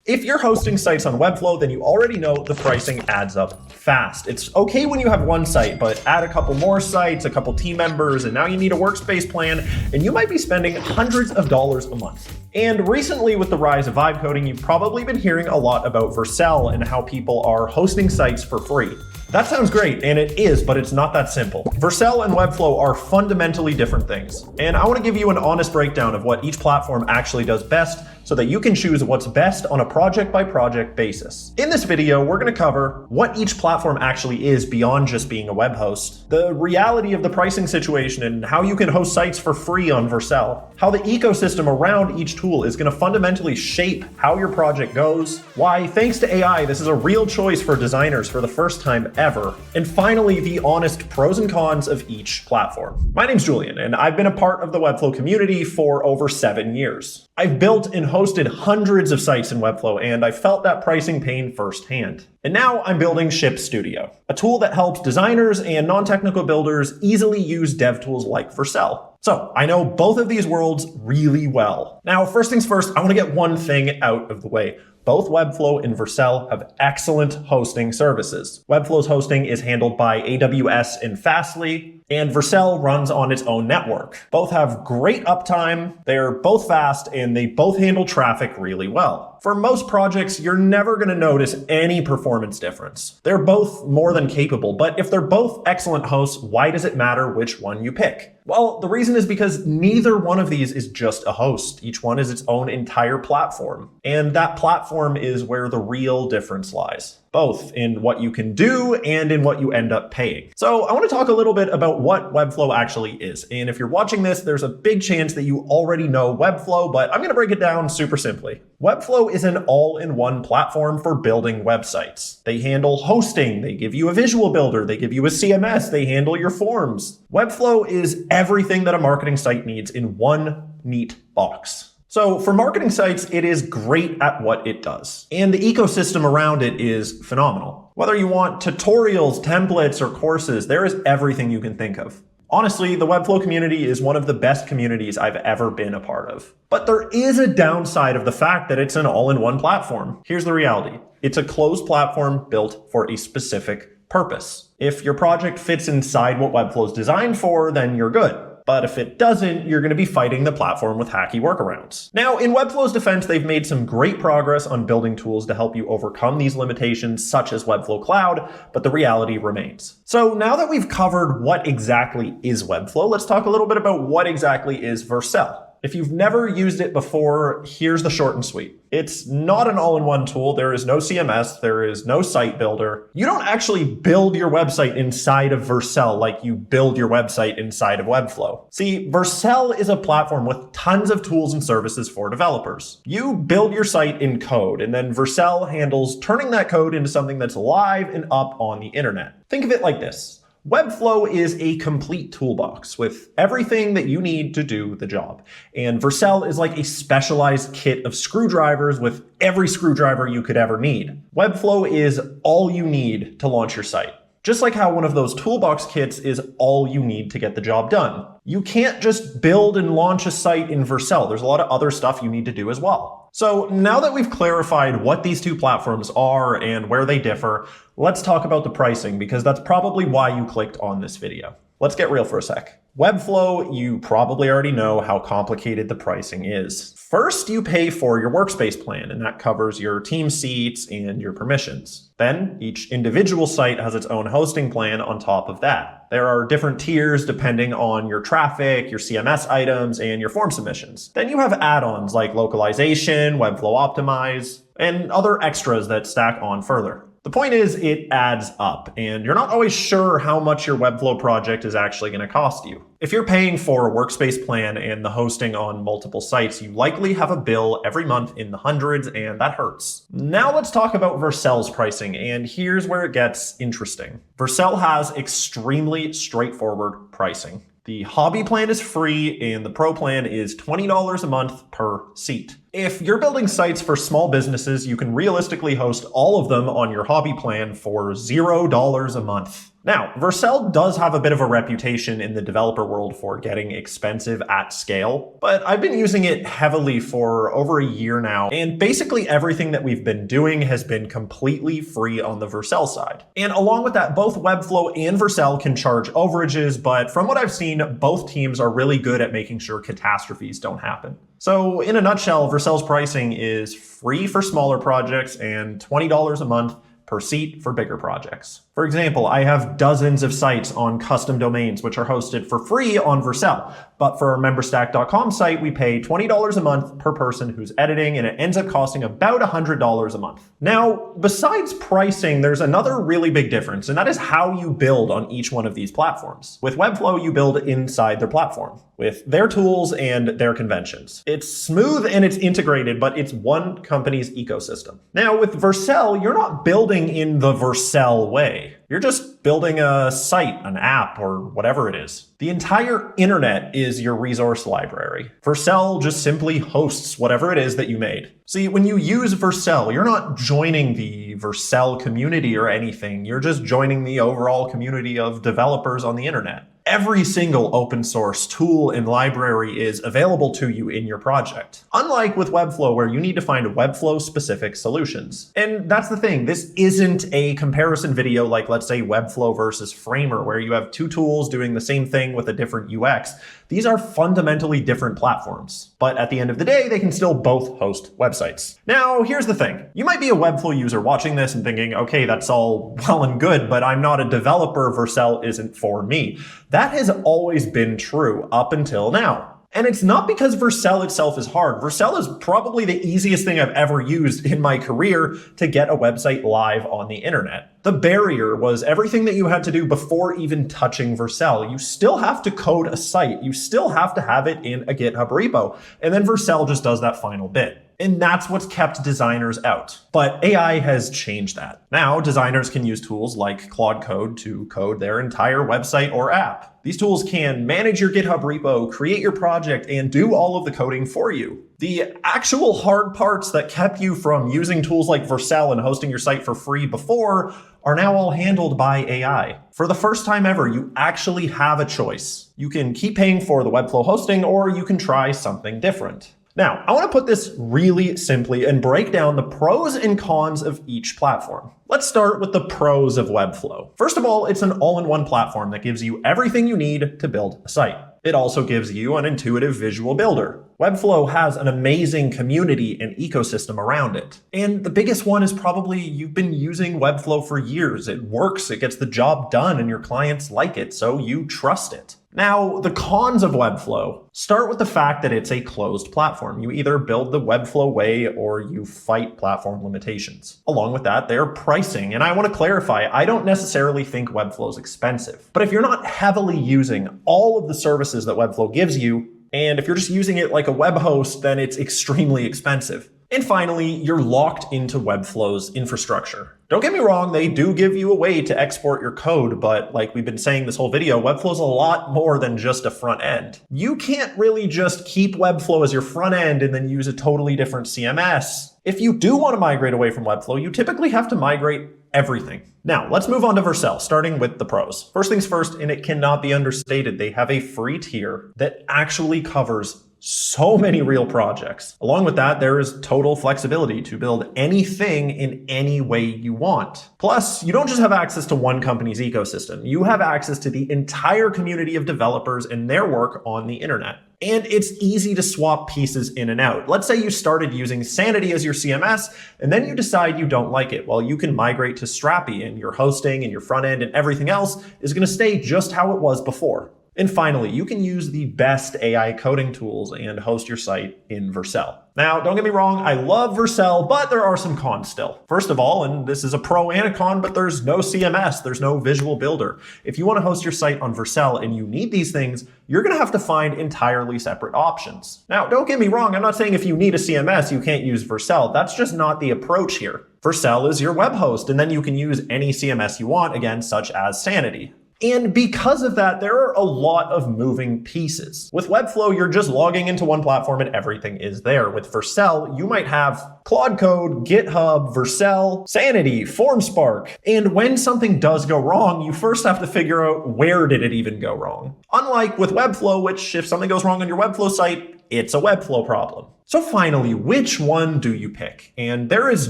If you're hosting sites on Webflow, then you already know the pricing adds up fast. It's okay when you have one site, but add a couple more sites, a couple team members, and now you need a workspace plan, and you might be spending hundreds of dollars a month. And recently, with the rise of vibe coding, you've probably been hearing a lot about Vercel and how people are hosting sites for free. That sounds great, and it is, but it's not that simple. Vercel and Webflow are fundamentally different things, and I want to give you an honest breakdown of what each platform actually does best so that you can choose what's best on a project-by-project basis. In this video, we're going to cover what each platform actually is beyond just being a web host, the reality of the pricing situation and how you can host sites for free on Vercel, how the ecosystem around each tool is going to fundamentally shape how your project goes, why, thanks to AI, this is a real choice for designers for the first time ever, and finally, the honest pros and cons of each platform. My name's Julian, and I've been a part of the Webflow community for over 7 years. I've built and hosted hundreds of sites in Webflow, and I felt that pricing pain firsthand. And now I'm building Ship Studio, a tool that helps designers and non-technical builders easily use dev tools like Vercel. So I know both of these worlds really well. Now, first things first, I want to get one thing out of the way. Both Webflow and Vercel have excellent hosting services. Webflow's hosting is handled by AWS and Fastly, and Vercel runs on its own network. Both have great uptime, they're both fast, and they both handle traffic really well. For most projects, you're never going to notice any performance difference. They're both more than capable, but if they're both excellent hosts, why does it matter which one you pick? Well, the reason is because neither one of these is just a host. Each one is its own entire platform. And that platform is where the real difference lies, both in what you can do and in what you end up paying. So I want to talk a little bit about what Webflow actually is. And if you're watching this, there's a big chance that you already know Webflow, but I'm going to break it down super simply. Webflow is an all-in-one platform for building websites. They handle hosting, they give you a visual builder, they give you a CMS, they handle your forms. Webflow is everything that a marketing site needs in one neat box. So for marketing sites, it is great at what it does. And the ecosystem around it is phenomenal. Whether you want tutorials, templates, or courses, there is everything you can think of. Honestly, the Webflow community is one of the best communities I've ever been a part of. But there is a downside of the fact that it's an all-in-one platform. Here's the reality. It's a closed platform built for a specific purpose. If your project fits inside what Webflow is designed for, then you're good. But if it doesn't, you're going to be fighting the platform with hacky workarounds. Now, in Webflow's defense, they've made some great progress on building tools to help you overcome these limitations, such as Webflow Cloud, but the reality remains. So now that we've covered what exactly is Webflow, let's talk a little bit about what exactly is Vercel. If you've never used it before, here's the short and sweet. It's not an all-in-one tool. There is no CMS. There is no site builder. You don't actually build your website inside of Vercel like you build your website inside of Webflow. See, Vercel is a platform with tons of tools and services for developers. You build your site in code, and then Vercel handles turning that code into something that's live and up on the internet. Think of it like this. Webflow is a complete toolbox with everything that you need to do the job. And Vercel is like a specialized kit of screwdrivers with every screwdriver you could ever need. Webflow is all you need to launch your site. Just like how one of those toolbox kits is all you need to get the job done. You can't just build and launch a site in Vercel. There's a lot of other stuff you need to do as well. So now that we've clarified what these two platforms are and where they differ, let's talk about the pricing, because that's probably why you clicked on this video. Let's get real for a sec. Webflow, you probably already know how complicated the pricing is. First, you pay for your workspace plan, and that covers your team seats and your permissions. Then, each individual site has its own hosting plan on top of that. There are different tiers depending on your traffic, your CMS items, and your form submissions. Then you have add-ons like localization, Webflow Optimize, and other extras that stack on further. The point is, it adds up, and you're not always sure how much your Webflow project is actually going to cost you. If you're paying for a workspace plan and the hosting on multiple sites, you likely have a bill every month in the hundreds, and that hurts. Now let's talk about Vercel's pricing, and here's where it gets interesting. Vercel has extremely straightforward pricing. The hobby plan is free and the pro plan is $20 a month per seat. If you're building sites for small businesses, you can realistically host all of them on your hobby plan for $0 a month. Now, Vercel does have a bit of a reputation in the developer world for getting expensive at scale, but I've been using it heavily for over a year now, and basically everything that we've been doing has been completely free on the Vercel side. And along with that, both Webflow and Vercel can charge overages, but from what I've seen, both teams are really good at making sure catastrophes don't happen. So in a nutshell, Vercel's pricing is free for smaller projects and $20 a month per seat for bigger projects. For example, I have dozens of sites on custom domains which are hosted for free on Vercel, but for our memberstack.com site, we pay $20 a month per person who's editing, and it ends up costing about $100 a month. Now, besides pricing, there's another really big difference, and that is how you build on each one of these platforms. With Webflow, you build inside their platform, with their tools and their conventions. It's smooth and it's integrated, but it's one company's ecosystem. Now, with Vercel, you're not building in the Vercel way. You're just building a site, an app, or whatever it is. The entire internet is your resource library. Vercel just simply hosts whatever it is that you made. See, when you use Vercel, you're not joining the Vercel community or anything. You're just joining the overall community of developers on the internet. Every single open source tool and library is available to you in your project. Unlike with Webflow, where you need to find Webflow specific solutions. And that's the thing, this isn't a comparison video like, let's say, Webflow versus Framer, where you have two tools doing the same thing with a different UX. These are fundamentally different platforms, but at the end of the day, they can still both host websites. Now, here's the thing. You might be a Webflow user watching this and thinking, okay, that's all well and good, but I'm not a developer, Vercel isn't for me. That has always been true up until now. And it's not because Vercel itself is hard. Vercel is probably the easiest thing I've ever used in my career to get a website live on the internet. The barrier was everything that you had to do before even touching Vercel. You still have to code a site. You still have to have it in a GitHub repo. And then Vercel just does that final bit. And that's what's kept designers out. But AI has changed that. Now, designers can use tools like Claude Code to code their entire website or app. These tools can manage your GitHub repo, create your project, and do all of the coding for you. The actual hard parts that kept you from using tools like Vercel and hosting your site for free before are now all handled by AI. For the first time ever, you actually have a choice. You can keep paying for the Webflow hosting, or you can try something different. Now, I want to put this really simply and break down the pros and cons of each platform. Let's start with the pros of Webflow. First of all, it's an all-in-one platform that gives you everything you need to build a site. It also gives you an intuitive visual builder. Webflow has an amazing community and ecosystem around it. And the biggest one is probably you've been using Webflow for years. It works, it gets the job done, and your clients like it, so you trust it. Now, the cons of Webflow start with the fact that it's a closed platform. You either build the Webflow way or you fight platform limitations. Along with that, their pricing. And I want to clarify, I don't necessarily think Webflow is expensive. But if you're not heavily using all of the services that Webflow gives you, and if you're just using it like a web host, then it's extremely expensive. And finally, you're locked into Webflow's infrastructure. Don't get me wrong, they do give you a way to export your code, but like we've been saying this whole video, Webflow's a lot more than just a front end. You can't really just keep Webflow as your front end and then use a totally different CMS. If you do want to migrate away from Webflow, you typically have to migrate everything. Now, let's move on to Vercel, starting with the pros. First things first, and it cannot be understated, they have a free tier that actually covers so many real projects. Along with that, there is total flexibility to build anything in any way you want. Plus, you don't just have access to one company's ecosystem. You have access to the entire community of developers and their work on the internet. And it's easy to swap pieces in and out. Let's say you started using Sanity as your CMS, and then you decide you don't like it. Well, you can migrate to Strappy, and your hosting and your front end and everything else is going to stay just how it was before. And finally, you can use the best AI coding tools and host your site in Vercel. Now, don't get me wrong, I love Vercel, but there are some cons still. First of all, and this is a pro and a con, but there's no CMS, there's no visual builder. If you want to host your site on Vercel and you need these things, you're going to have to find entirely separate options. Now, don't get me wrong, I'm not saying if you need a CMS, you can't use Vercel. That's just not the approach here. Vercel is your web host, and then you can use any CMS you want, again, such as Sanity. And because of that, there are a lot of moving pieces. With Webflow, you're just logging into one platform and everything is there. With Vercel, you might have Claude Code, GitHub, Vercel, Sanity, FormSpark. And when something does go wrong, you first have to figure out where did it even go wrong. Unlike with Webflow, which if something goes wrong on your Webflow site, it's a Webflow problem. So finally, which one do you pick? And there is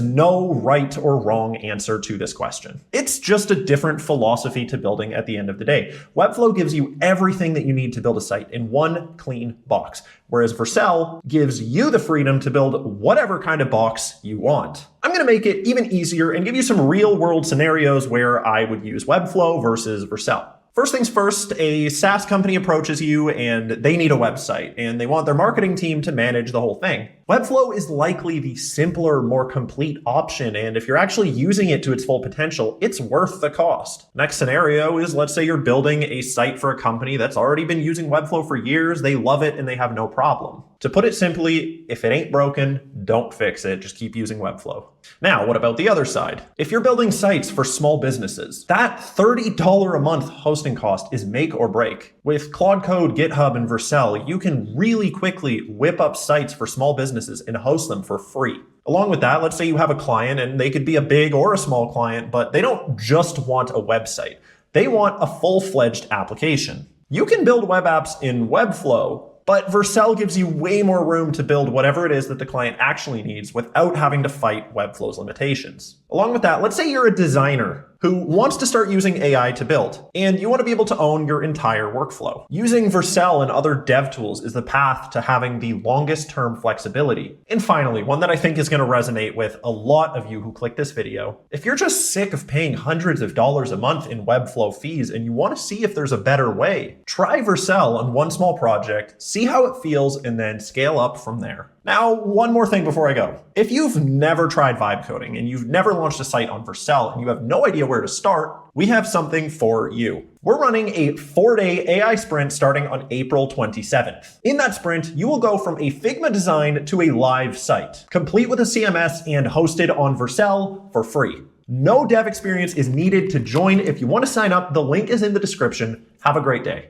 no right or wrong answer to this question. It's just a different philosophy to building at the end of the day. Webflow gives you everything that you need to build a site in one clean box, whereas Vercel gives you the freedom to build whatever kind of box you want. I'm going to make it even easier and give you some real world scenarios where I would use Webflow versus Vercel. First things first, a SaaS company approaches you and they need a website and they want their marketing team to manage the whole thing. Webflow is likely the simpler, more complete option, and if you're actually using it to its full potential, it's worth the cost. Next scenario is, let's say you're building a site for a company that's already been using Webflow for years, they love it, and they have no problem. To put it simply, if it ain't broken, don't fix it, just keep using Webflow. Now, what about the other side? If you're building sites for small businesses, that $30 a month hosting cost is make or break. With Claude Code, GitHub, and Vercel, you can really quickly whip up sites for small businesses and host them for free. Along with that, let's say you have a client and they could be a big or a small client, but they don't just want a website. They want a full-fledged application. You can build web apps in Webflow, but Vercel gives you way more room to build whatever it is that the client actually needs without having to fight Webflow's limitations. Along with that, let's say you're a designer who wants to start using AI to build, and you want to be able to own your entire workflow. Using Vercel and other dev tools is the path to having the longest term flexibility. And finally, one that I think is going to resonate with a lot of you who click this video. If you're just sick of paying hundreds of dollars a month in Webflow fees and you want to see if there's a better way, try Vercel on one small project, see how it feels, and then scale up from there. Now, one more thing before I go. If you've never tried vibe coding and you've never launched a site on Vercel and you have no idea where to start, we have something for you. We're running a 4-day AI sprint starting on April 27th. In that sprint, you will go from a Figma design to a live site, complete with a CMS and hosted on Vercel for free. No dev experience is needed to join. If you want to sign up, the link is in the description. Have a great day.